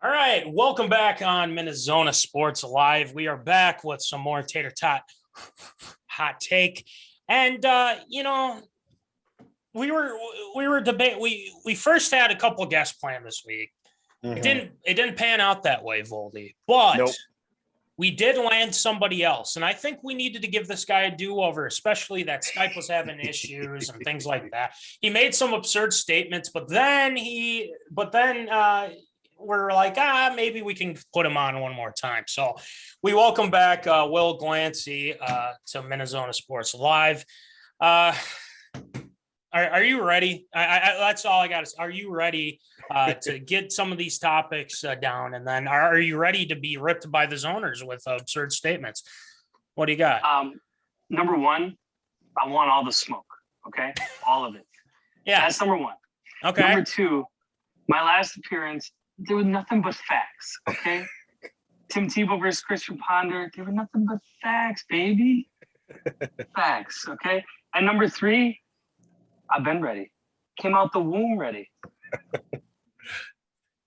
All right, welcome back on MinneZona Sports Live. We are back with some more tater tot hot take, and we were debate. We first had a couple guests planned this week. It didn't pan out that way, Voldy, but Nope. we did land somebody else, and I think we needed to give this guy a do-over, especially that Skype was having issues and things like that. He made some absurd statements, but then we're like, maybe we can put him on one more time. So we welcome back Will Glancey to MinneZona Sports Live. Are you ready? That's all I got. Are you ready to get some of these topics down? And then are you ready to be ripped by the zoners with absurd statements? What do you got? Number one, I want all the smoke. Okay. All of it. Yeah. That's number one. Okay. Number two, my last appearance, there was nothing but facts. Okay. Tim Tebow versus Christian Ponder, there were nothing but facts, baby. Facts. Okay. And number three, I've been ready. Came out the womb ready.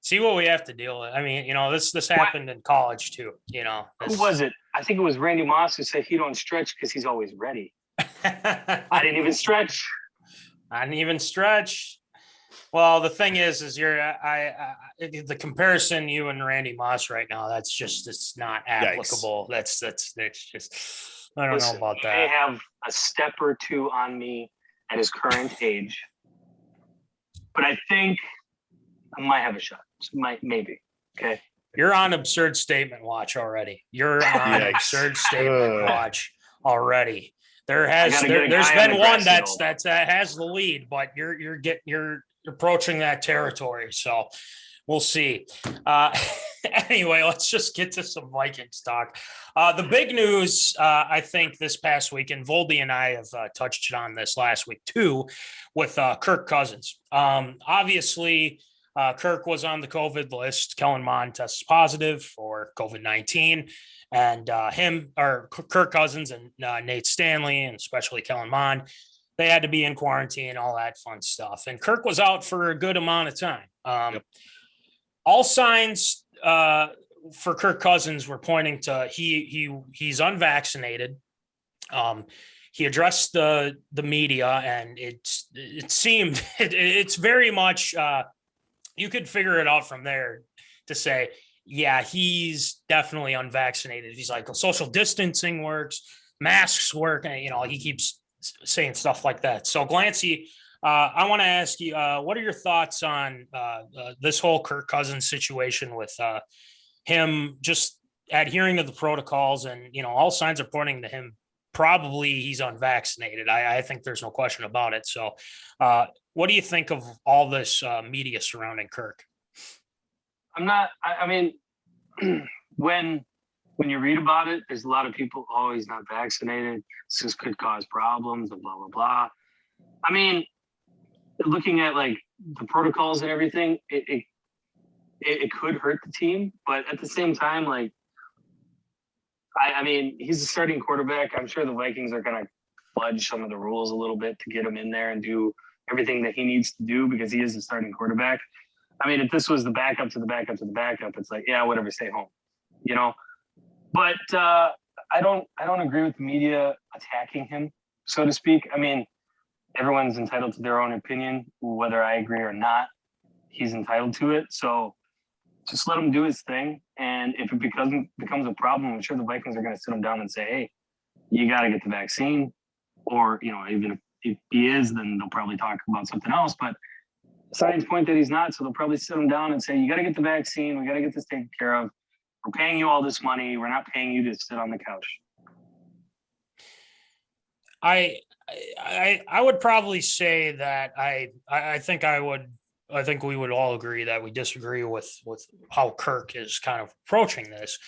See what we have to deal with. I mean, this happened in college too. Who was it? I think it was Randy Moss who said he don't stretch because he's always ready. I didn't even stretch. Well, the thing is the comparison you and Randy Moss right now, it's not applicable. Yikes. That's just, I don't know about that. He may have a step or two on me at his current age, but I think I might have a shot. Maybe. Okay. You're on absurd statement watch already. Absurd statement watch already. There's been one that has the lead, but you're approaching that territory. So we'll see. Anyway, let's just get to some Vikings talk. The big news, I think, this past week, and Voldy and I have touched on this last week too, with Kirk Cousins. Obviously, Kirk was on the COVID list. Kellen Mond tests positive for COVID-19. And Kirk Cousins and Nate Stanley, and especially Kellen Mond, they had to be in quarantine, all that fun stuff. And Kirk was out for a good amount of time. All signs for Kirk Cousins were pointing to he's unvaccinated. He addressed the media, and it seemed it's very much you could figure it out from there to say, yeah, he's definitely unvaccinated. He's like, social distancing works, masks work, and he keeps saying stuff like that. So Glancey, I want to ask you, what are your thoughts on this whole Kirk Cousins situation with him just adhering to the protocols, and all signs are pointing to him probably he's unvaccinated. I think there's no question about it. So what do you think of all this media surrounding Kirk? I mean, when you read about it, there's a lot of people, he's not vaccinated. This could cause problems and blah, blah, blah. I mean, looking at like the protocols and everything, it could hurt the team. But at the same time, like, I mean, he's a starting quarterback. I'm sure the Vikings are going to fudge some of the rules a little bit to get him in there and do everything that he needs to do because he is a starting quarterback. I mean, if this was the backup to the backup to the backup, it's like, yeah, whatever, stay home, But I don't agree with the media attacking him, so to speak. I mean, everyone's entitled to their own opinion, whether I agree or not. He's entitled to it, so just let him do his thing. And if it becomes a problem, I'm sure the Vikings are going to sit him down and say, hey, you got to get the vaccine. Or, even if he is, then they'll probably talk about something else. But signs point that he's not, so they'll probably sit him down and say, you got to get the vaccine. We got to get this taken care of. We're paying you all this money. We're not paying you to sit on the couch. I would probably say that I think we would all agree that we disagree with how Kirk is kind of approaching this,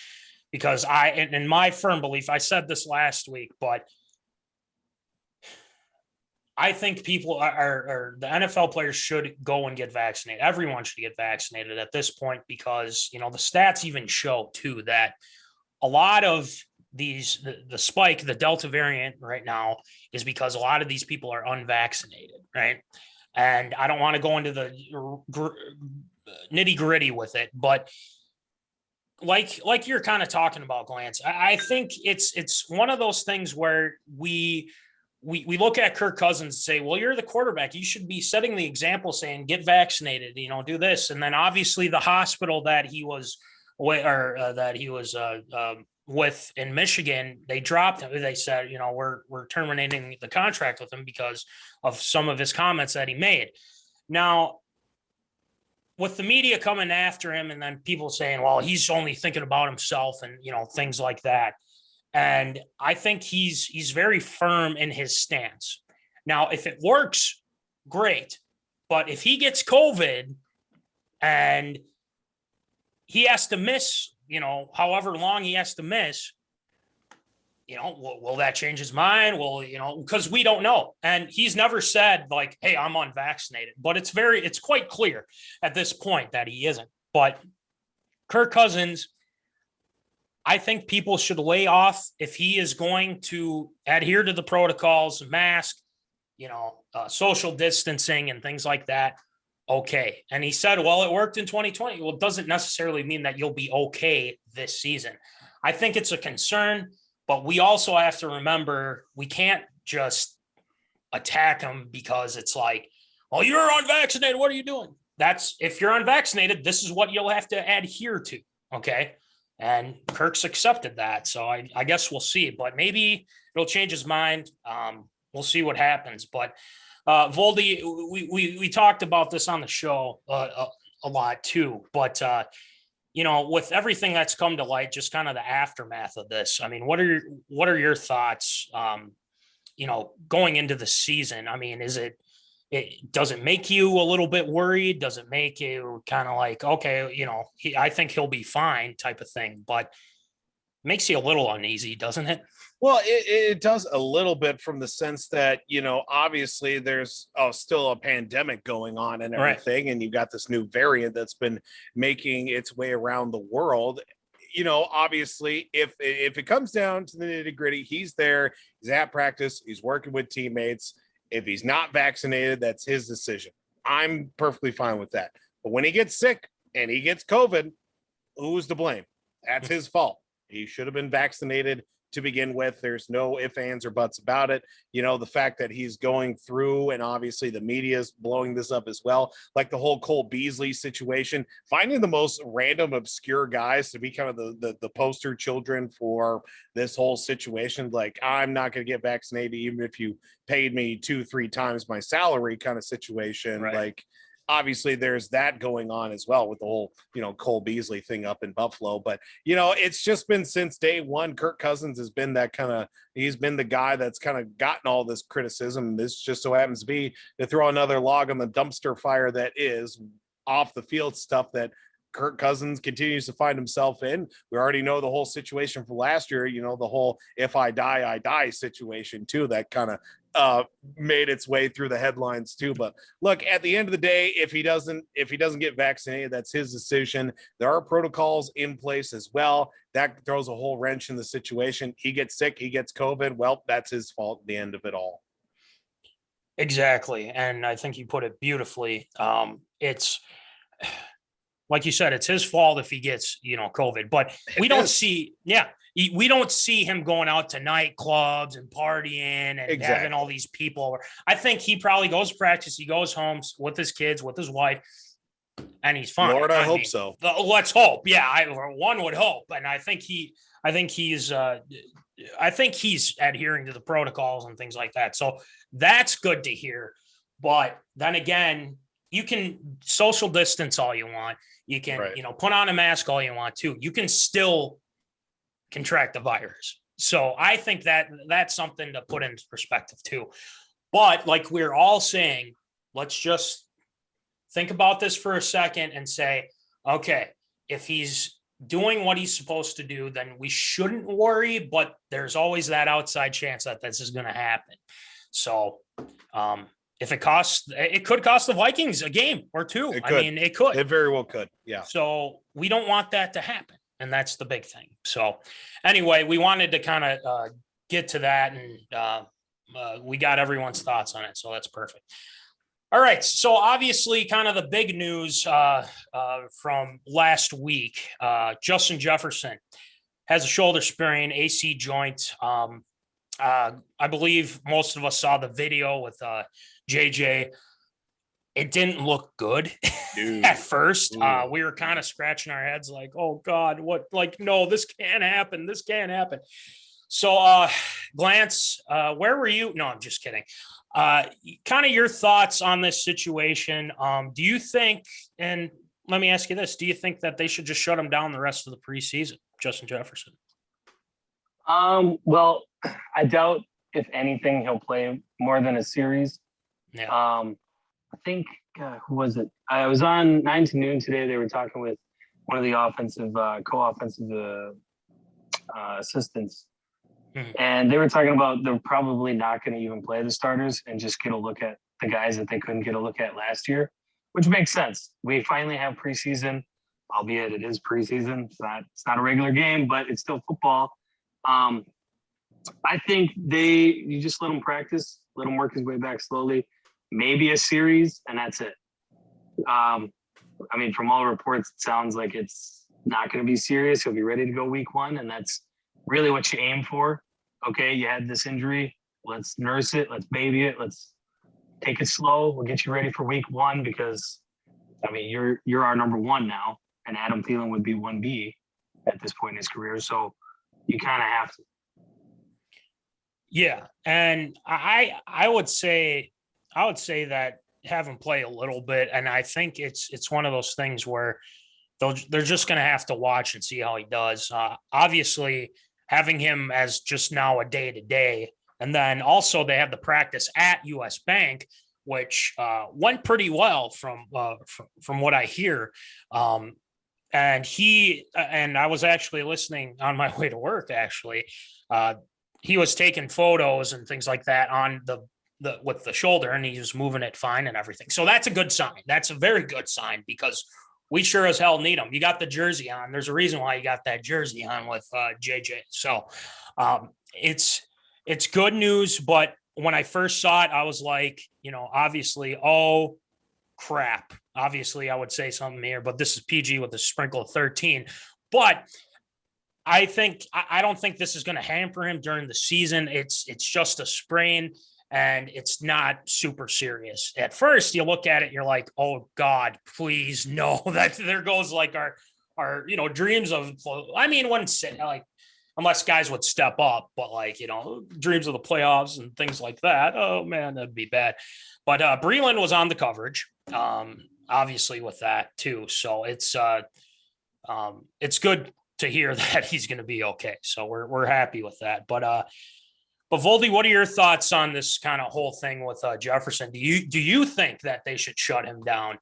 because in my firm belief, I said this last week, but I think people are the NFL players should go and get vaccinated. Everyone should get vaccinated at this point, because, the stats even show too that a lot of the spike, the Delta variant right now, is because a lot of these people are unvaccinated. Right. And I don't want to go into the nitty gritty with it, but like you're kind of talking about, Glance. I think it's one of those things where we look at Kirk Cousins and say, well, you're the quarterback. You should be setting the example, saying, get vaccinated, do this. And then obviously the hospital that he was with in Michigan, they dropped him. They said, we're terminating the contract with him because of some of his comments that he made. Now, with the media coming after him and then people saying, well, he's only thinking about himself and, things like that. And I think he's very firm in his stance. Now, if it works, great. But if he gets COVID and he has to miss, however long he has to miss, will that change his mind? Well, because we don't know. And he's never said like, hey, I'm unvaccinated, but it's quite clear at this point that he isn't. But Kirk Cousins, I think people should lay off if he is going to adhere to the protocols, mask, social distancing and things like that. Okay. And he said, well, it worked in 2020. Well, it doesn't necessarily mean that you'll be okay this season. I think it's a concern, but we also have to remember we can't just attack him because it's like, oh, you're unvaccinated. What are you doing? If you're unvaccinated, this is what you'll have to adhere to. Okay. And Kirk's accepted that. So I guess we'll see, but maybe it'll change his mind. We'll see what happens. But Voldy, we talked about this on the show a lot too. But with everything that's come to light, just kind of the aftermath of this. I mean, what are your thoughts? Going into the season. I mean, does it make you a little bit worried? Does it make you kind of like, okay, I think he'll be fine type of thing, but makes you a little uneasy, doesn't it? Well, it does a little bit from the sense that, obviously there's still a pandemic going on and everything. Right. And you've got this new variant that's been making its way around the world. Obviously, if it comes down to the nitty gritty, he's there, he's at practice, he's working with teammates. If he's not vaccinated, that's his decision. I'm perfectly fine with that. But when he gets sick and he gets COVID, who's to blame? That's his fault. He should have been vaccinated to begin with. There's no ifs, ands, or buts about it. The fact that he's going through, and obviously the media is blowing this up as well, like the whole Cole Beasley situation, finding the most random, obscure guys to be kind of the poster children for this whole situation. Like, I'm not going to get vaccinated even if you paid me 2-3 times my salary kind of situation. Right. Like, obviously there's that going on as well with the whole, Cole Beasley thing up in Buffalo. But, it's just been since day one, Kirk Cousins has been he's been the guy that's kind of gotten all this criticism. This just so happens to be to throw another log on the dumpster fire that is off the field stuff that Kirk Cousins continues to find himself in. We already know the whole situation from last year, the whole if I die, I die situation too, that kind of made its way through the headlines too. But look, at the end of the day, if he doesn't get vaccinated, that's his decision. There are protocols in place as well. That throws a whole wrench in the situation. He gets sick, he gets COVID. Well, that's his fault at the end of it all. Exactly. And I think you put it beautifully. It's like you said, it's his fault if he gets, COVID, but we don't see him going out to nightclubs and partying and having all these people. I think he probably goes to practice. He goes home with his kids, with his wife, and he's fine. Lord, I hope so. Let's hope. Yeah. One would hope. And I think he's adhering to the protocols and things like that. So that's good to hear. But then again, you can social distance all you want. You can, put on a mask all you want to. You can still contract the virus. So I think that's something to put into perspective too. But like we're all saying, let's just think about this for a second and say, okay, if he's doing what he's supposed to do, then we shouldn't worry, but there's always that outside chance that this is going to happen. So, if it could cost the Vikings a game or two. I mean, it could. It very well could. Yeah. So we don't want that to happen. And that's the big thing. So anyway, we wanted to kind of get to that, and we got everyone's thoughts on it. So that's perfect. All right. So obviously kind of the big news from last week, Justin Jefferson has a shoulder sprain, AC joint. I believe most of us saw the video with JJ. It didn't look good at first. We were kind of scratching our heads like, oh God, what, like, no, this can't happen. This can't happen. So Glance, where were you? No, I'm just kidding. Kind of your thoughts on this situation. Do you think, and let me ask you this, do you think that they should just shut him down the rest of the preseason, Justin Jefferson? Well, I doubt if anything, he'll play more than a series. Yeah. I think, who was it? I was on 9 to Noon today. They were talking with one of the offensive, co-offensive assistants. Mm-hmm. And they were talking about they're probably not going to even play the starters and just get a look at the guys that they couldn't get a look at last year, which makes sense. We finally have preseason, albeit it is preseason. It's not a regular game, but it's still football. I think you just let him practice, let him work his way back slowly, maybe a series, and that's it. I mean, from all reports, it sounds like it's not going to be serious. He'll be ready to go week 1, and that's really what you aim for. Okay, you had this injury. Let's nurse it. Let's baby it. Let's take it slow. We'll get you ready for week 1 because, I mean, you're our number 1 now, and Adam Thielen would be 1B at this point in his career. So you kind of have to. Yeah, and I would say that have him play a little bit, and I think it's one of those things where they're just going to have to watch and see how he does. Obviously, having him as just now a day-to-day, and then also they have the practice at US Bank, which went pretty well from what I hear. And I was actually listening on my way to work. Actually, he was taking photos and things like that on the with the shoulder, and he was moving it fine and everything. So that's a good sign. That's a very good sign because we sure as hell need him. You got the jersey on. There's a reason why you got that jersey on with JJ. So it's good news. But when I first saw it, I was like, obviously, oh crap. Obviously, I would say something here, but this is PG with a sprinkle of 13. But I don't think this is going to hamper him during the season. It's just a sprain, and it's not super serious. At first, you look at it, you're like, oh God, please no. That there goes like our dreams of. I mean, unless guys would step up, but dreams of the playoffs and things like that. Oh man, that'd be bad. But Breland was on the coverage, obviously with that too. So it's good to hear that he's going to be okay. So we're happy with that. But Voldy, what are your thoughts on this kind of whole thing with Jefferson? Do you think that they should shut him down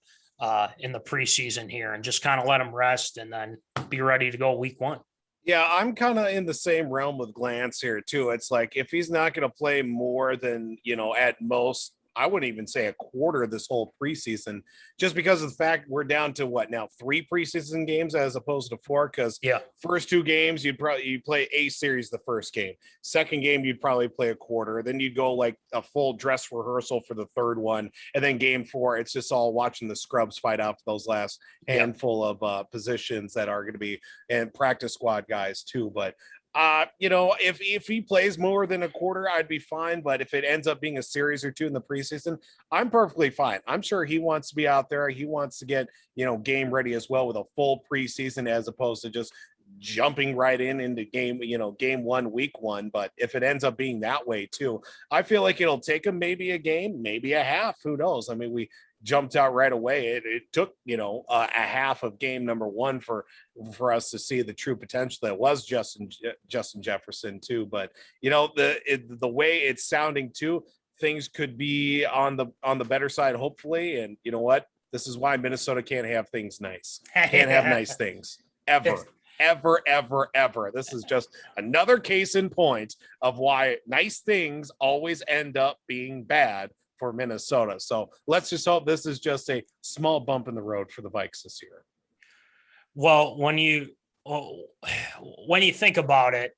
in the preseason here and just kind of let him rest and then be ready to go week 1? Yeah, I'm kind of in the same realm with Glance here too. It's like if he's not going to play more than, at most, I wouldn't even say a quarter of this whole preseason, just because of the fact we're down to what now 3 preseason games as opposed to 4. Because first 2 games you'd play a series the first game, second game you'd probably play a quarter, then you'd go like a full dress rehearsal for the third one, and then game 4 it's just all watching the scrubs fight out for those last handful of positions that are going to be and practice squad guys too. But if he plays more than a quarter, I'd be fine. But if it ends up being a series or 2 in the preseason, I'm perfectly fine. I'm sure he wants to be out there. He wants to get, game ready as well with a full preseason as opposed to just jumping right into game 1, week 1. But if it ends up being that way too, I feel like it'll take him maybe a game, maybe a half. Who knows? I mean, we jumped out right away. It took, a half of game number 1 for us to see the true potential that was Justin Jefferson too. But, the way it's sounding too, things could be on the better side, hopefully. And you know what? This is why Minnesota can't have things nice. Can't have nice things ever. Ever. This is just another case in point of why nice things always end up being bad for Minnesota. So let's just hope this is just a small bump in the road for the Vikes this year. Well, when you think about it,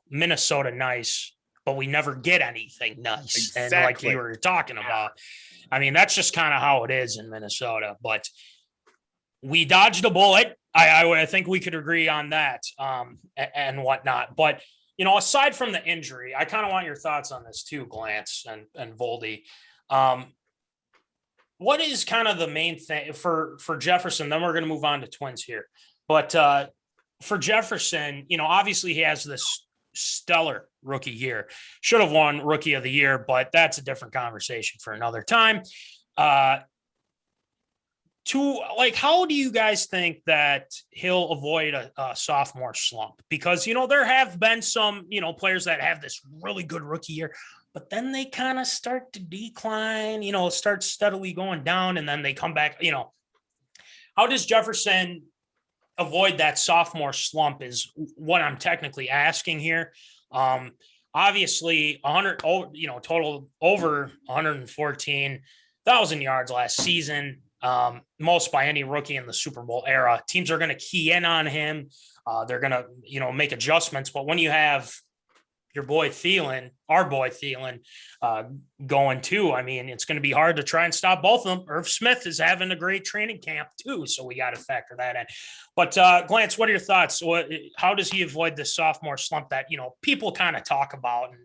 Minnesota nice but we never get anything nice. Exactly. And like you were talking about, I mean, that's just kind of how it is in Minnesota, but we dodged a bullet. I think we could agree on that and whatnot. But, aside from the injury, I kind of want your thoughts on this too, Glance and Voldy. What is kind of the main thing for Jefferson? Then we're going to move on to Twins here. But for Jefferson, obviously he has this stellar rookie year. Should have won Rookie of the Year, but that's a different conversation for another time. How do you guys think that he'll avoid a sophomore slump? Because, there have been some, players that have this really good rookie year, but then they kind of start to decline, start steadily going down, and then they come back. How does Jefferson avoid that sophomore slump is what I'm technically asking here. Obviously 100, total over 114,000 yards last season, most by any rookie in the Super Bowl era. Teams are going to key in on him. They're going to, make adjustments. But when you have your boy Thielen, our boy Thielen, going too, I mean, it's going to be hard to try and stop both of them. Irv Smith is having a great training camp too, so we got to factor that in. But Glance, what are your thoughts? How does he avoid the sophomore slump that, people kind of talk about? And,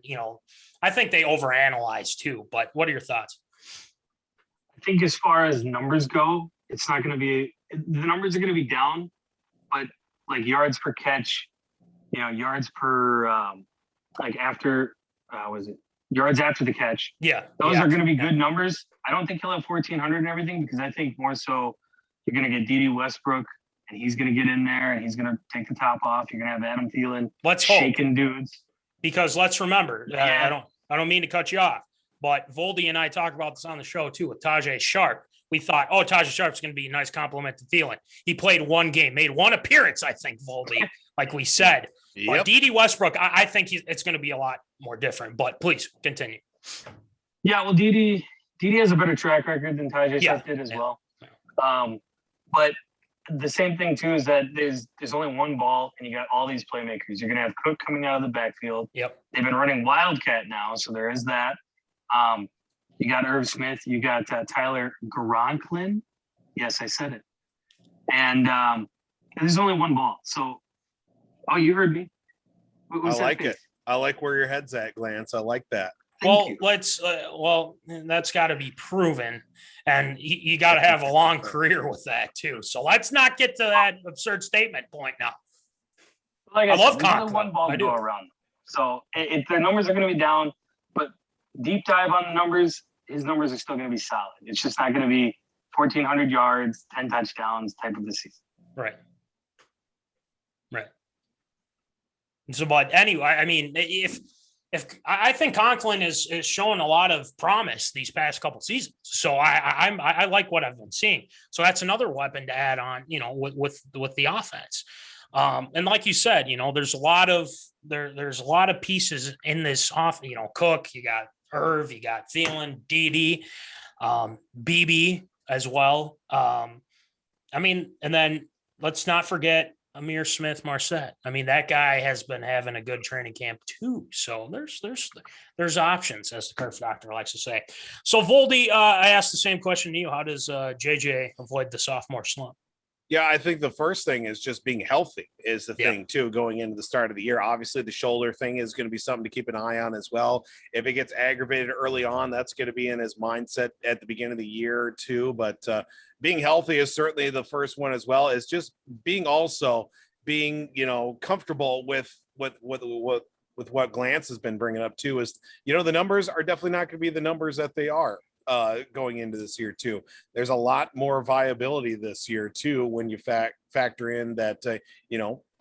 I think they overanalyze too, but what are your thoughts? I think as far as numbers go, it's not going to be, the numbers are going to be down, but like yards per catch, yards per, after, yards after the catch. Yeah. Those are going to be good numbers. I don't think he'll have 1,400 and everything, because I think more so you're going to get D.D. Westbrook, and he's going to get in there and he's going to take the top off. You're going to have Adam Thielen shaking dudes. Because let's remember, I don't mean to cut you off, but Voldy and I talked about this on the show too with Tajay Sharp. We thought, Tajay Sharp's going to be a nice compliment to Thielen. He played one game, made one appearance, I think, Voldy, like we said. Yep. But D.D. Westbrook, I think it's going to be a lot more different. But please continue. Yeah, well, D.D. has a better track record than Tajay Sharp did as well. But the same thing too is that there's only one ball, and you got all these playmakers. You're going to have Cook coming out of the backfield. Yep. They've been running Wildcat now, so there is that. You got Irv Smith. You got Tyler Gronklin. Yes, I said it. And there's only one ball. So, you heard me. I like it. I like where your head's at, Glance. I like that. That's got to be proven. And you got to have a long career with that too. So let's not get to that absurd statement point now. Like I love Conklin. One ball to go around. So the numbers are going to be down, but deep dive on the numbers, his numbers are still going to be solid. It's just not going to be 1,400 yards, 10 touchdowns type of the season. Right. So, but anyway, I mean, if I think Conklin is showing a lot of promise these past couple seasons, so I like what I've been seeing. So that's another weapon to add on, with the offense. And like you said, there's a lot of pieces in this off. Cook, you got Irv, you got Thielen, D.D., BB as well. And then let's not forget Amir Smith-Marset. I mean, that guy has been having a good training camp too. So there's options, as the Kirk doctor likes to say. So Voldy, I asked the same question to you. How does JJ avoid the sophomore slump? Yeah, I think the first thing is just being healthy is the thing too, going into the start of the year. Obviously the shoulder thing is going to be something to keep an eye on as well. If it gets aggravated early on, that's going to be in his mindset at the beginning of the year too. But being healthy is certainly the first one as well. Is just being comfortable with what Glance has been bringing up too. Is the numbers are definitely not going to be the numbers that they are going into this year too. There's a lot more viability this year too when you factor in that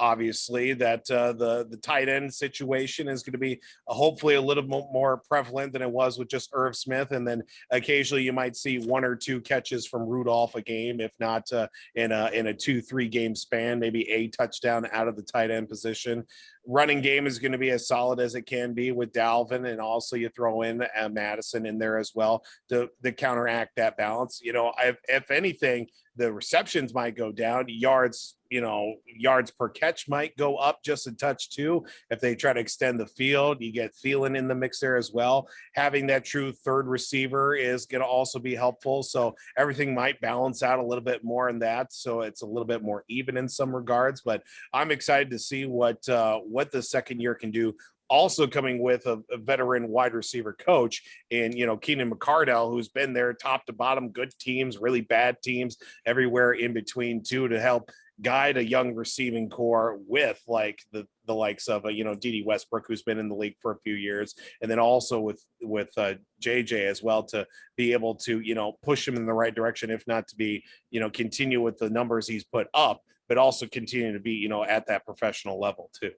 obviously that the tight end situation is going to be hopefully a little more prevalent than it was with just Irv Smith, and then occasionally you might see one or two catches from Rudolph a game, if not in a 2-3 game span, maybe a touchdown out of the tight end position. running game is going to be as solid as it can be with Dalvin, and also you throw in Madison in there as well to counteract that balance. If anything, the receptions might go down, yards per catch might go up just a touch too. If they try to extend the field, you get Thielen in the mix there as well. Having that true third receiver is going to also be helpful. So everything might balance out a little bit more in that. So it's a little bit more even in some regards, but I'm excited to see what the second year can do. Also coming with a veteran wide receiver coach in, Keenan McCardell, who's been there top to bottom, good teams, really bad teams, everywhere in between too, to help guide a young receiving core with like the likes of D.D. Westbrook, who's been in the league for a few years, and then also with JJ as well, to be able to push him in the right direction, if not to be continue with the numbers he's put up, but also continue to be at that professional level too.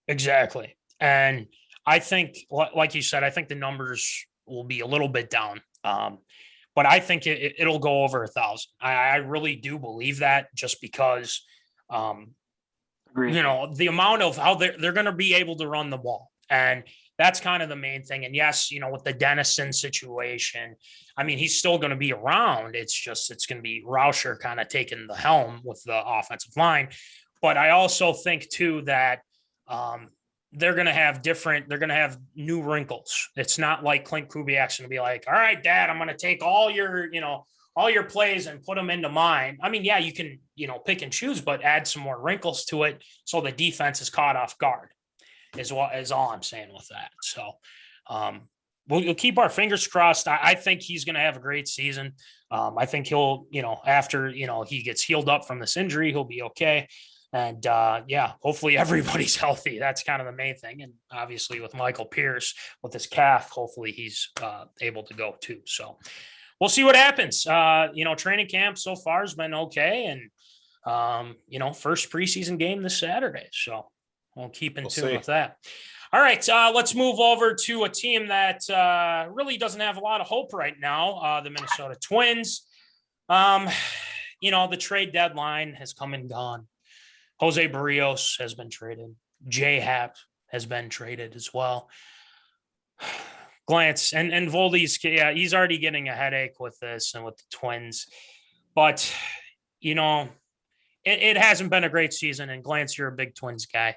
Exactly. And I think, like you said, I think the numbers will be a little bit down. But I think it'll go over 1,000. I really do believe that, just because, the amount of how they're going to be able to run the ball. And that's kind of the main thing. And yes, with the Dennison situation, I mean, he's still going to be around. It's going to be Rauscher kind of taking the helm with the offensive line. But I also think too that, they're going to have new wrinkles. It's not like Clint Kubiak's going to be like, all right, Dad, I'm going to take all your plays and put them into mine. I mean, yeah, you can, pick and choose, but add some more wrinkles to it so the defense is caught off guard is all I'm saying with that. So we'll keep our fingers crossed. I think he's going to have a great season. I think he'll, after, he gets healed up from this injury, he'll be okay. And hopefully everybody's healthy. That's kind of the main thing. And obviously with Michael Pierce with his calf, hopefully he's able to go too. So we'll see what happens. Training camp so far has been okay. And, first preseason game this Saturday. So we'll keep in tune with that. All right. Let's move over to a team that really doesn't have a lot of hope right now. The Minnesota Twins. The trade deadline has come and gone. Jose Berrios has been traded. Happ has been traded as well. Glance and Voldy's, he's already getting a headache with this and with the Twins. But, it hasn't been a great season. And Glance, you're a big Twins guy.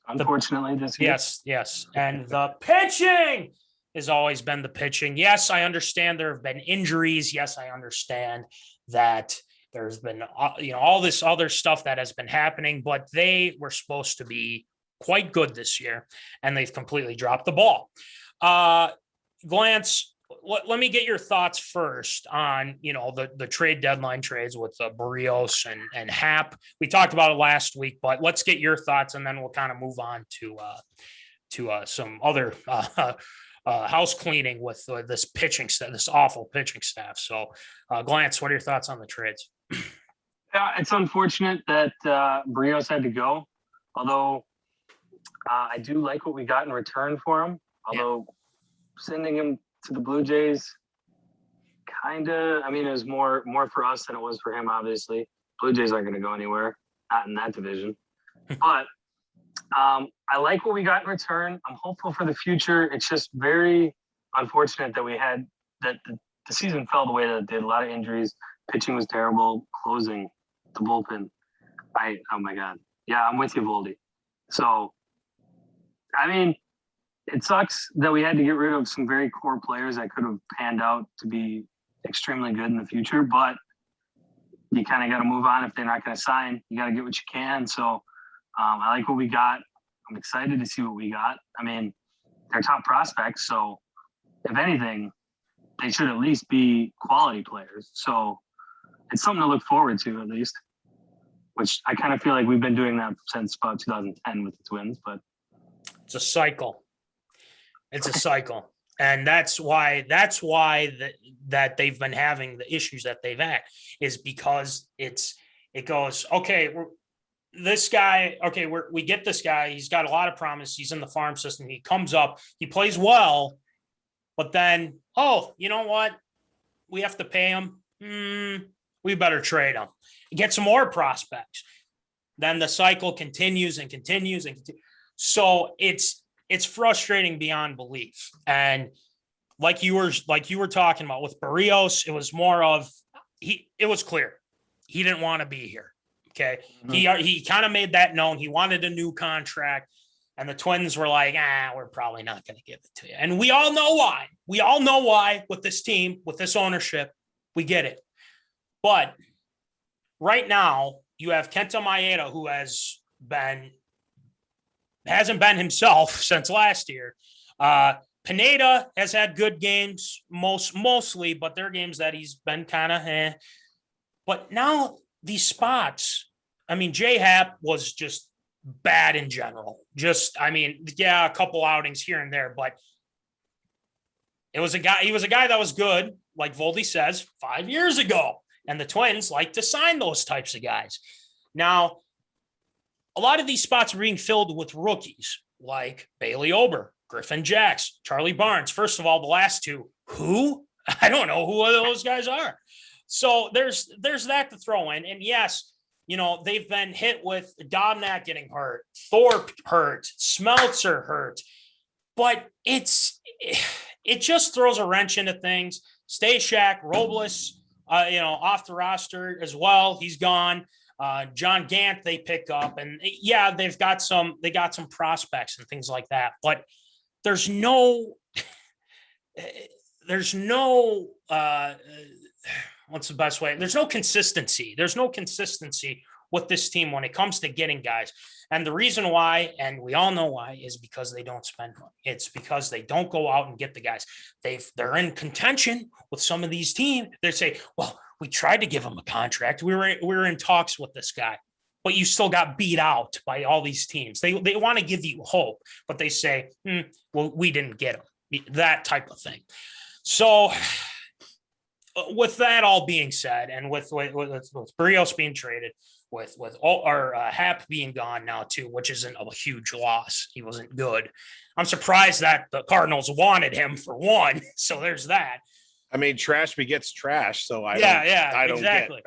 Unfortunately, this year. Yes. And the pitching has always been the pitching. Yes, I understand there have been injuries. Yes, I understand that there's been, all this other stuff that has been happening, but they were supposed to be quite good this year, and they've completely dropped the ball. Glance, let me get your thoughts first on, the trade deadline trades with Berrios and Happ. We talked about it last week, but let's get your thoughts, and then we'll kind of move on to some other house cleaning with this pitching staff, this awful pitching staff. So, Glance, what are your thoughts on the trades? Yeah, it's unfortunate that Berrios had to go, although I do like what we got in return for him. Although sending him to the Blue Jays, it was more for us than it was for him, obviously. Blue Jays aren't going to go anywhere, not in that division. But I like what we got in return. I'm hopeful for the future. It's just very unfortunate that we had that the season fell the way that it did. A lot of injuries. Pitching was terrible. Closing, the bullpen. Oh my God. Yeah, I'm with you, Voldy. So, it sucks that we had to get rid of some very core players that could have panned out to be extremely good in the future, but you kind of got to move on. If they're not going to sign, you got to get what you can. So I like what we got. I'm excited to see what we got. They're top prospects, so if anything, they should at least be quality players. So it's something to look forward to, at least, which I kind of feel like we've been doing that since about 2010 with the Twins, but it's a cycle. It's a cycle. And that's why that they've been having the issues that they've had, is because it goes, okay, this guy, okay, we get this guy. He's got a lot of promise. He's in the farm system. He comes up, he plays well, but then, oh, you know what? We have to pay him. We better trade him. Get some more prospects. then the cycle continues and continues and continues. So it's frustrating beyond belief. And like you were talking about with Berrios, it was more of it was clear he didn't want to be here. Okay. Mm-hmm. He kind of made that known. He wanted a new contract. And the Twins were like, we're probably not going to give it to you. And we all know why. We all know why with this team, with this ownership. We get it. But right now, you have Kenta Maeda, who hasn't been himself since last year. Pineda has had good games mostly, but they're games that he's been kind of But now these spots, I mean, Happ was just bad in general. A couple outings here and there, but he was a guy that was good, like Voldy says, 5 years ago. And the Twins like to sign those types of guys. Now, a lot of these spots are being filled with rookies like Bailey Ober, Griffin Jacks, Charlie Barnes. First of all, the last two, who? I don't know who those guys are. So there's that to throw in. And yes, they've been hit with Domnak getting hurt, Thorpe hurt, Smeltzer hurt, but it just throws a wrench into things. Stashak, Robles, off the roster as well. He's gone. John Gant they pick up, and they got some prospects and things like that, but there's no what's the best way? There's no consistency. There's no consistency with this team when it comes to getting guys. And the reason why, and we all know why, is because they don't spend money. It's because they don't go out and get the guys. They're in contention with some of these teams. They say, well, we tried to give him a contract. We were in talks with this guy, but you still got beat out by all these teams. They want to give you hope, but they say, well, we didn't get him. That type of thing. So with that all being said, and with Berrios being traded, with all our Happ being gone now too, which isn't a huge loss. He wasn't good. I'm surprised that the Cardinals wanted him for one. So there's that. I mean, trash begets trash. So I don't exactly.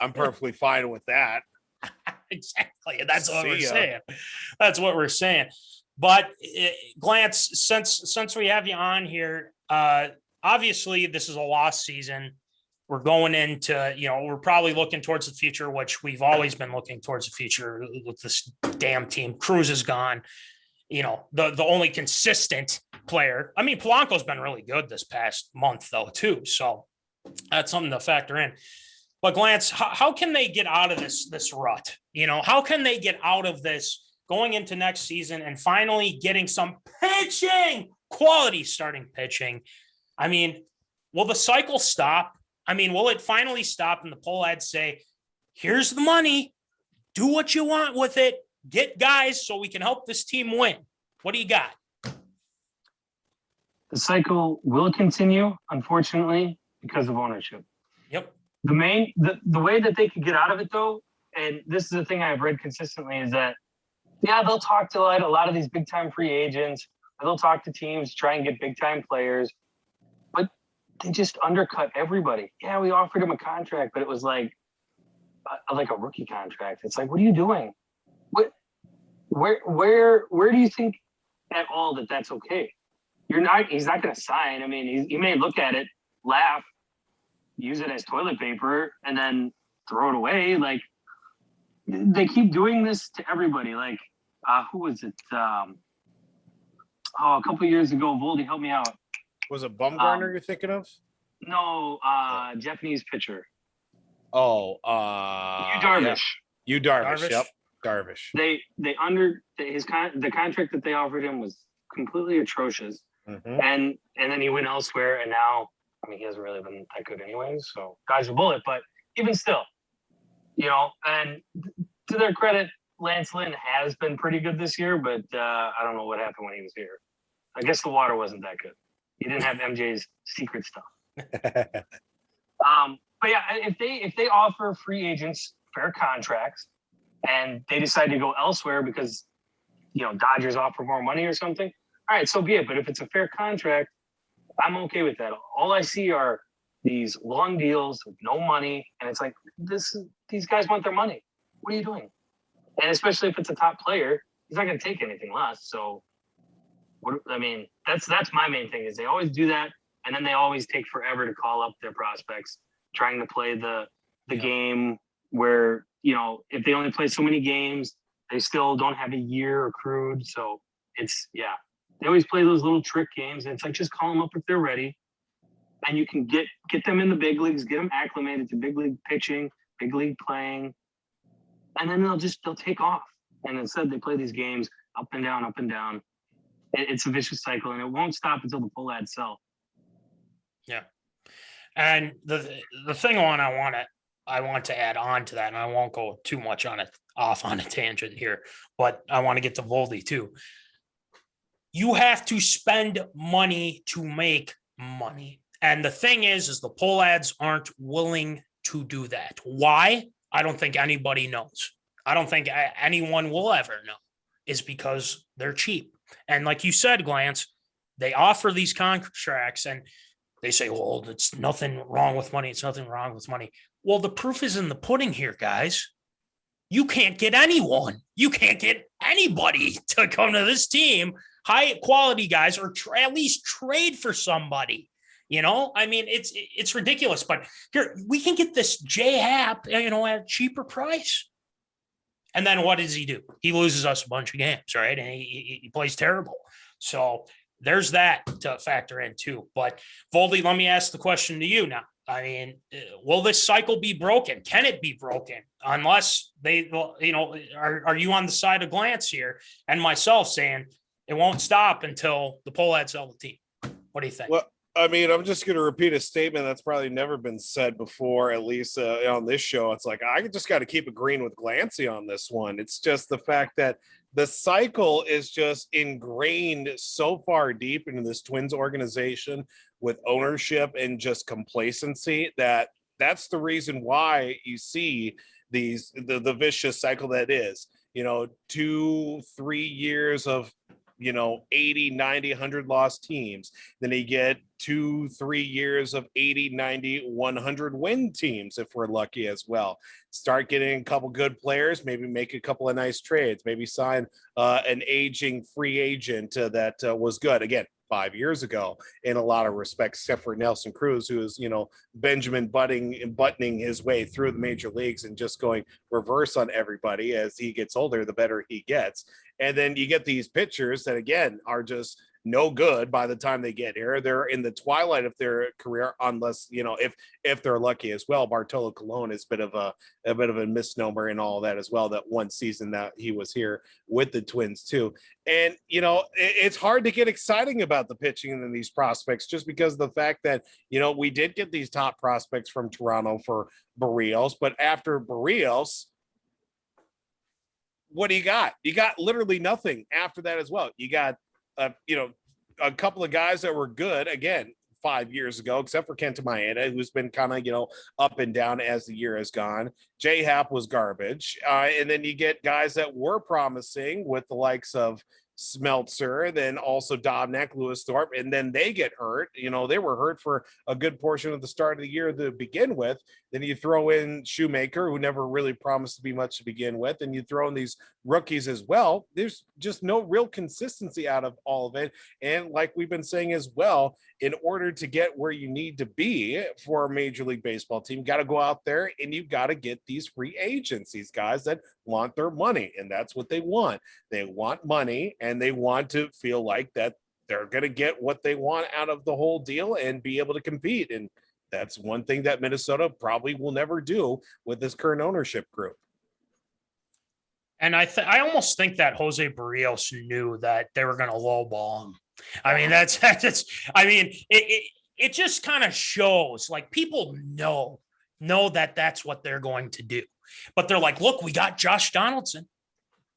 I'm perfectly fine with that. Exactly. That's what we're saying. That's what we're saying. But Glance, since we have you on here, obviously this is a lost season. We're going into, we're probably looking towards the future, which we've always been looking towards the future with this damn team. Cruz is gone. The only consistent player. I mean, Polanco's been really good this past month though, too. So that's something to factor in. But Glance, how can they get out of this rut? How can they get out of this going into next season and finally getting some pitching, quality starting pitching? I mean, will the cycle stop? I mean, will it finally stop and the poll ads say, here's the money, do what you want with it, get guys so we can help this team win? What do you got? The cycle will continue, unfortunately, because of ownership. Yep. The way that they could get out of it, though, and this is the thing I've read consistently, is that, they'll talk to a lot of these big-time free agents. They'll talk to teams, try and get big-time players. But they just undercut everybody. Yeah, we offered him a contract, but it was like a rookie contract. It's like, what are you doing? Where do you think at all that that's okay? He's not going to sign. I mean, he may look at it, laugh, use it as toilet paper, and then throw it away. Like, they keep doing this to everybody. Like, who was it? A couple of years ago, Voldy, help me out. Was it Bumgarner you're thinking of? No, Japanese pitcher. Oh, Darvish. Yeah. Darvish. Yep, Darvish. The contract that they offered him was completely atrocious, and then he went elsewhere, and now, I mean, he hasn't really been that good anyways. So, guys, a bullet, but even still, and to their credit, Lance Lynn has been pretty good this year, but I don't know what happened when he was here. I guess the water wasn't that good. He didn't have MJ's secret stuff. But yeah, if they offer free agents fair contracts and they decide to go elsewhere because Dodgers offer more money or something, all right, so be it. But if it's a fair contract, I'm okay with that. All I see are these long deals with no money, and it's like these guys want their money. What are you doing? And especially if it's a top player, he's not going to take anything less. So, that's my main thing is they always do that. And then they always take forever to call up their prospects, trying to play the game where, if they only play so many games, they still don't have a year accrued. So they always play those little trick games. And it's like, just call them up if they're ready. And you can get them in the big leagues, get them acclimated to big league pitching, big league playing. And then they'll take off. And instead they play these games up and down, up and down. It's a vicious cycle, and it won't stop until the full ad sell. Yeah. And the thing I want to add on to that, and I won't go too much off on a tangent here, but I want to get to Voldy too. You have to spend money to make money. And the thing is the pull ads aren't willing to do that. Why? I don't think anybody knows. I don't think anyone will ever know. Is because they're cheap. And like you said, Glance, they offer these contracts and they say, well, it's nothing wrong with money. It's nothing wrong with money. Well, the proof is in the pudding here, guys. You can't get anyone. You can't get anybody to come to this team, high quality guys, or at least trade for somebody. It's ridiculous. But here, we can get this Happ, at a cheaper price. And then what does he do? He loses us a bunch of games, right? And he plays terrible. So there's that to factor in too. But Voldy, let me ask the question to you now. Will this cycle be broken? Can it be broken? Unless they, are you on the side of Glance here and myself saying it won't stop until the pull ads sell the team? What do you think? Well, I'm just going to repeat a statement that's probably never been said before, at least on this show. It's like, I just got to keep agreeing with Glancey on this one. It's just the fact that the cycle is just ingrained so far deep into this Twins organization with ownership and just complacency that's the reason why you see the vicious cycle that is, 2-3 years of 80, 90, 100 lost teams. Then you get 2-3 years of 80, 90, 100 win teams if we're lucky as well. Start getting a couple good players, maybe make a couple of nice trades, maybe sign an aging free agent that was good. Again, 5 years ago in a lot of respects, except for Nelson Cruz, who is, Benjamin buttoning his way through the major leagues and just going reverse on everybody. As he gets older, the better he gets. And then you get these pitchers that, again, are just no good by the time they get here. They're in the twilight of their career, unless, if they're lucky as well. Bartolo Colon is a bit of a misnomer in all that as well, that one season that he was here with the Twins too. And, it's hard to get exciting about the pitching and these prospects just because of the fact that, we did get these top prospects from Toronto for Berrios, but after Berrios, what do you got? You got literally nothing after that as well. You got, a couple of guys that were good, again, 5 years ago, except for Kenta Maeda, who's been kind of, up and down as the year has gone. Happ was garbage. And then you get guys that were promising with the likes of Smeltzer, then also Dobnak, Lewis Thorpe, and then they get hurt. They were hurt for a good portion of the start of the year to begin with. Then you throw in Shoemaker, who never really promised to be much to begin with, and you throw in these rookies as well. There's just no real consistency out of all of it. And like we've been saying as well, in order to get where you need to be for a Major League Baseball team, you got to go out there and you've got to get these free agents, these guys that want their money, and that's what they want. They want money, and they want to feel like that they're going to get what they want out of the whole deal and be able to compete. And that's one thing that Minnesota probably will never do with this current ownership group. And I almost think that Jose Berrios knew that they were going to lowball him. It just kind of shows, like, people know that that's what they're going to do. But they're like, look, we got Josh Donaldson.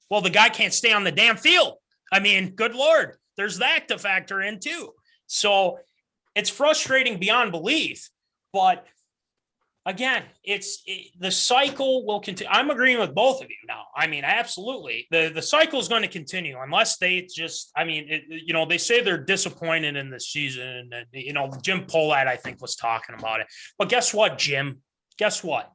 Well, the guy can't stay on the damn field. Good Lord, there's that to factor in too. So it's frustrating beyond belief. But again, the cycle will continue. I'm agreeing with both of you now. Absolutely. The cycle is going to continue unless they just, they say they're disappointed in the season. And, Jim Pohlad, I think, was talking about it. But guess what, Jim? Guess what?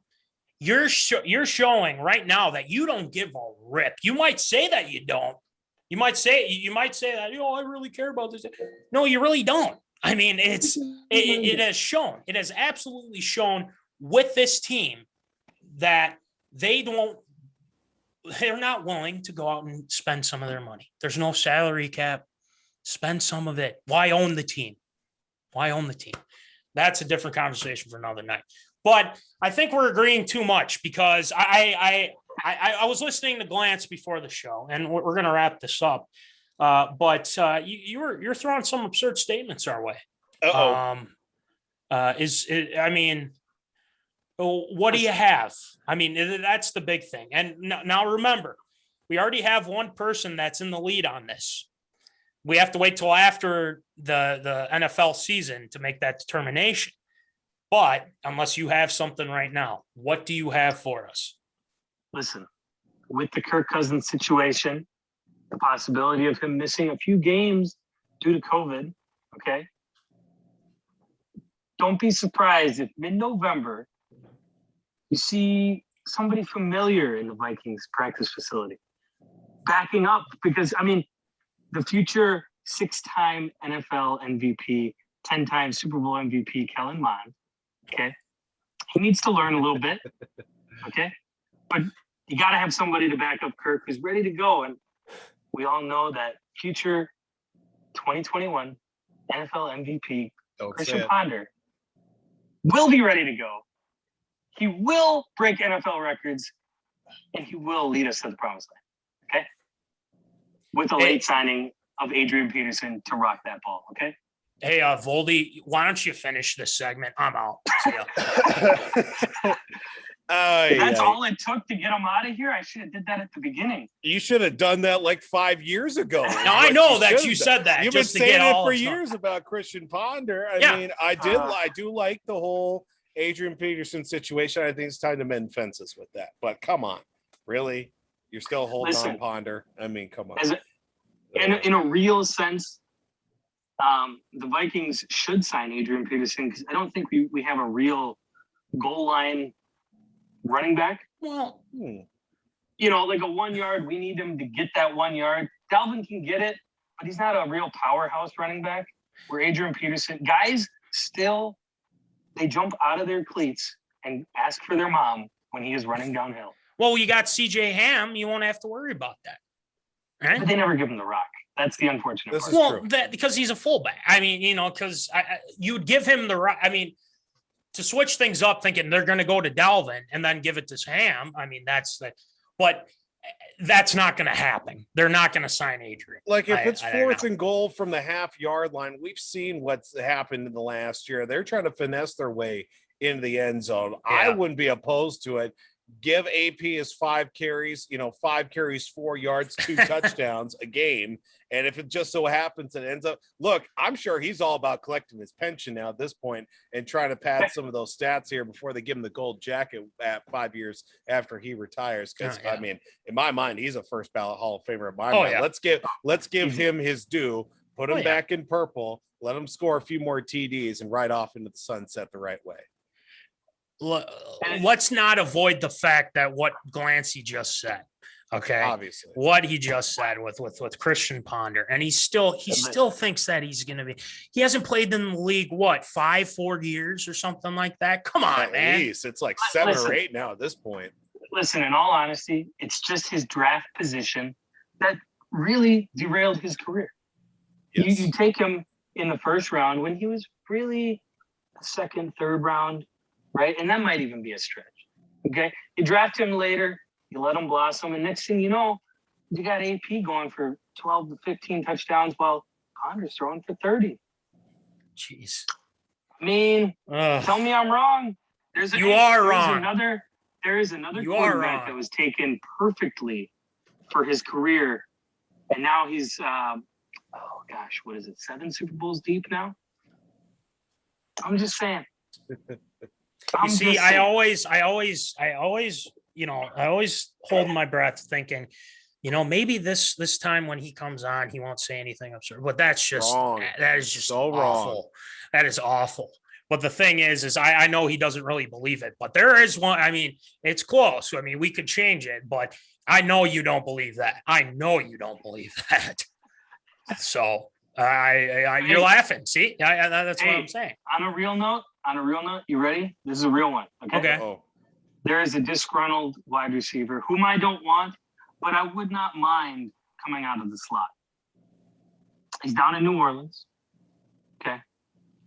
you're showing right now that you don't give a rip. You might say that you don't. You might say that, I really care about this. No, you really don't. I mean, it has shown. It has absolutely shown with this team that they're not willing to go out and spend some of their money. There's no salary cap. Spend some of it. Why own the team? Why own the team? That's a different conversation for another night. But I think we're agreeing too much because I was listening to Glance before the show, and we're going to wrap this up. But you're throwing some absurd statements our way. I mean, what do you have? I mean, that's the big thing. And now remember, we already have one person that's in the lead on this. We have to wait till after the NFL season to make that determination. But unless you have something right now, what do you have for us? Listen, with the Kirk Cousins situation, the possibility of him missing a few games due to COVID, okay? Don't be surprised if mid-November you see somebody familiar in the Vikings practice facility backing up because, I mean, the future 6-time NFL MVP, 10-time Super Bowl MVP, Kellen Mond, okay? He needs to learn a little bit, okay? But you got to have somebody to back up Kirk who's ready to go. And we all know that future 2021 NFL MVP, Christian Ponder, will be ready to go. He will break NFL records, and he will lead us to the promised land, okay? With a late signing of Adrian Peterson to rock that ball, okay? Hey, Voldy, why don't you finish this segment? I'm out. See ya. That's all it took to get him out of here. I should have did that at the beginning. You should have done that like 5 years ago. Now I know that you said that. You've been saying it for years about Christian Ponder. I mean, I do like the whole Adrian Peterson situation. I think it's time to mend fences with that. But come on, really, you're still holding on, Ponder. I mean, come on. In a real sense, the Vikings should sign Adrian Peterson because I don't think we have a real goal line running back. Well, you know, like a 1 yard, we need him to get that 1 yard. Dalvin can get it, but he's not a real powerhouse running back. Where Adrian Peterson, guys still, they jump out of their cleats and ask for their mom when he is running downhill. Well, you got CJ Ham. You won't have to worry about that. Right? But they never give him the rock. That's the unfortunate part. Well, because he's a fullback. I mean, you know, because you'd give him the rock. I mean, to switch things up, thinking they're going to go to Dalvin and then give it to Ham. I mean, but that's not going to happen. They're not going to sign Adrian. Like if it's fourth and goal from the half-yard line, we've seen what's happened in the last year. They're trying to finesse their way into the end zone. Yeah. I wouldn't be opposed to it. Give AP his 5 carries, 5 carries, 4 yards, 2 touchdowns a game. And if it just so happens it ends up, look, I'm sure he's all about collecting his pension now at this point and trying to pad some of those stats here before they give him the gold jacket at 5 years after he retires. Because I mean, in my mind, he's a first ballot Hall of Famer in my mind. Yeah. Let's give him his due, put him back in purple, let him score a few more TDs and ride off into the sunset the right way. Let's not avoid the fact that what Glancey just said. Okay, obviously what he just said with Christian Ponder, and he still thinks that he's going to be. He hasn't played in the league 4 years or something like that. Come on, man. At least it's like 7 or 8 now at this point. Listen, in all honesty, it's just his draft position that really derailed his career. Yes. You take him in the first round when he was really second, third round. Right. And that might even be a stretch. Okay. You draft him later, you let him blossom. And next thing you know, you got AP going for 12 to 15 touchdowns while Ponder's throwing for 30. Jeez. I mean, tell me I'm wrong. There is another quarterback that was taken perfectly for his career. And now he's, what is it? 7 Super Bowls deep now? I'm just saying. You see, I always hold my breath thinking, maybe this time when he comes on, he won't say anything absurd. But that's just wrong. That is just so awful. Wrong. That is awful. But the thing is I know he doesn't really believe it, but there is one. I mean, it's close. I mean, we could change it, but I know you don't believe that. I know you don't believe that. So you're laughing. See, that's what I'm saying. On a real note, you ready? This is a real one. Okay. There is a disgruntled wide receiver whom I don't want, but I would not mind coming out of the slot. He's down in New Orleans. Okay.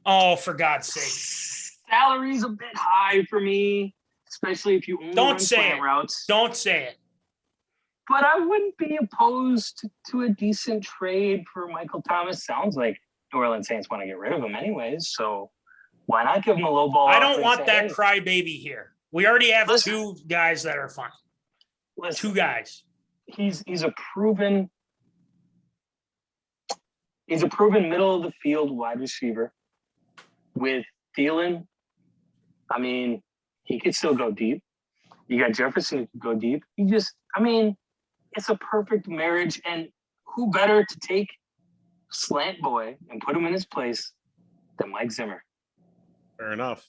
Oh, for God's sake. Salary's a bit high for me, especially if you only don't say it. Routes. Don't say it. But I wouldn't be opposed to a decent trade for Michael Thomas. Sounds like New Orleans Saints want to get rid of him anyways. So why not give him a low ball? I don't want that crybaby here. We already have two guys that are fine. Two guys. He's a proven middle of the field wide receiver with Thielen. I mean, he could still go deep. You got Jefferson who could go deep. It's a perfect marriage. And who better to take Slant Boy and put him in his place than Mike Zimmer? Fair enough.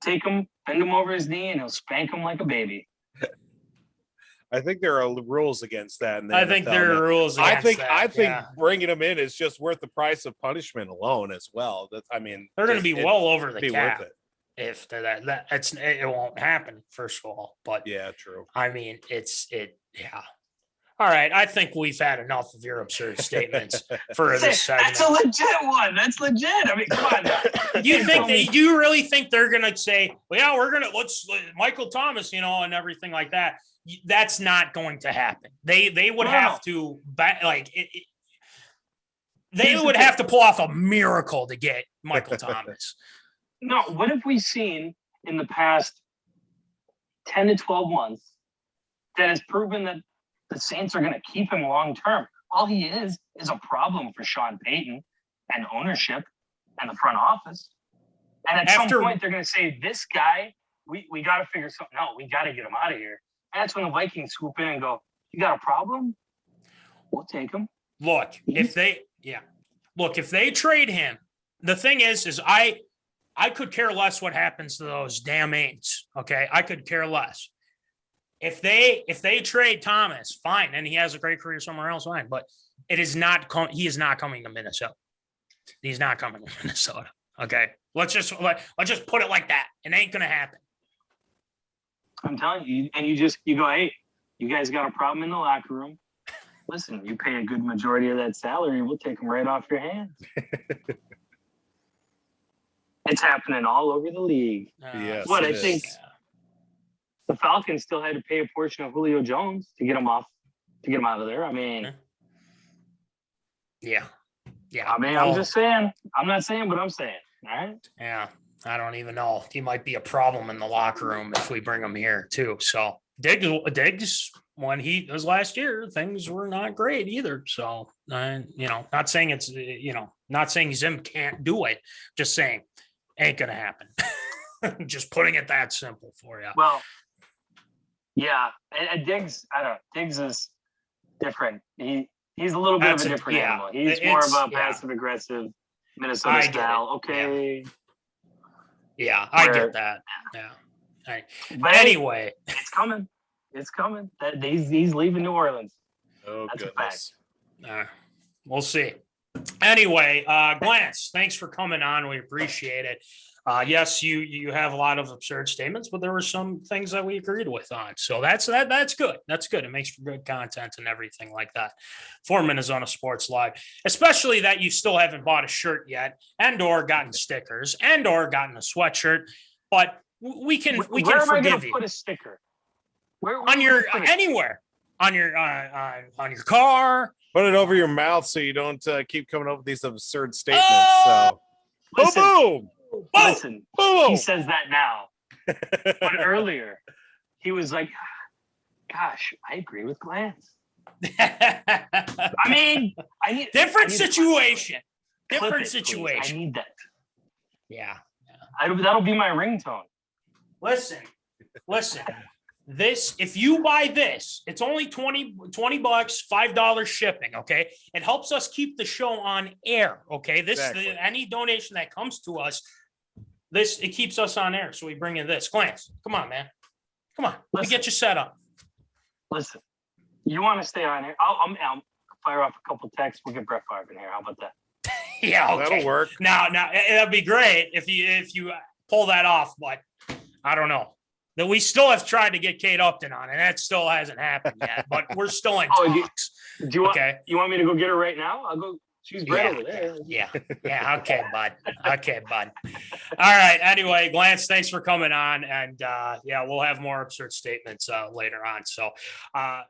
Take him, bend him over his knee, and he'll spank him like a baby. I think there are rules against that. I think there are rules against that. I think bringing him in is just worth the price of punishment alone as well. They're going to be well over the cap. Worth it. If it won't happen, first of all. But yeah, true. I mean, yeah. All right, I think we've had enough of your absurd statements for this segment. That's a legit one. That's legit. I mean, come on now. You really think they're gonna say, well, yeah, let's Michael Thomas, and everything like that? That's not going to happen. They would have to they would have to pull off a miracle to get Michael Thomas. No, what have we seen in the past 10 to 12 months that has proven that the Saints are going to keep him long term? All he is a problem for Sean Payton and ownership and the front office. And at some point, they're going to say, this guy, we got to figure something out. We got to get him out of here. And that's when the Vikings swoop in and go, you got a problem? We'll take him. Look, if they trade him, the thing is I could care less what happens to those damn Aints. Okay. I could care less. If they trade Thomas, fine, and he has a great career somewhere else, fine. But he is not coming to Minnesota. He's not coming to Minnesota. Okay. Let's just put it like that. It ain't gonna happen. I'm telling you, and you go, hey, you guys got a problem in the locker room. Listen, you pay a good majority of that salary, we'll take them right off your hands. It's happening all over the league. Yes, I think the Falcons still had to pay a portion of Julio Jones to get him out of there. I mean, yeah. I mean, I'm just saying. I'm not saying what I'm saying. All right. Yeah, I don't even know. He might be a problem in the locker room if we bring him here too. So Diggs, when he was last year, things were not great either. So not saying it's not saying Zim can't do it. Just saying, ain't gonna happen. Just putting it that simple for you. Well, yeah, and Diggs, I don't know. Diggs is different. He's a little bit of a different animal. He's more of a passive aggressive Minnesota style. Okay. Yeah, I get that. Yeah. Right. But anyway, it's coming. It's coming. That he's leaving New Orleans. Oh, that's goodness. a fact. We'll see. Anyway, Glance, thanks for coming on. We appreciate it. Yes, you have a lot of absurd statements, but there were some things that we agreed with on. So that's good. That's good. It makes for good content and everything like that for MinneZona Sports Live, especially that you still haven't bought a shirt yet and or gotten stickers and or gotten a sweatshirt. But we can forgive you. Where am I going to put a sticker? Where on your anywhere on your car. Put it over your mouth so you don't keep coming up with these absurd statements. So, boom. Listen, he says that now. But earlier, he was like, gosh, I agree with Glance. I mean, different situation. Different situation. I need that. Yeah. That'll be my ringtone. Listen. This, if you buy this, it's only $20, $5 shipping. Okay. It helps us keep the show on air. Okay. Any donation that comes to us, it keeps us on air. So we bring in this. Glance, come on, man. Come on. Let me get you set up. Listen, you want to stay on air? I'll fire off a couple texts. We'll get Brett Favre in here. How about that? Yeah, okay. That'll work. Now, that'd be great if you pull that off, but I don't know. That we still have tried to get Kate Upton on, and that still hasn't happened yet. But we're still in talks. Do you want me to go get her right now? I'll go. She's right over there. Yeah. Okay, bud. All right. Anyway, Glance, thanks for coming on, and we'll have more absurd statements later on. So.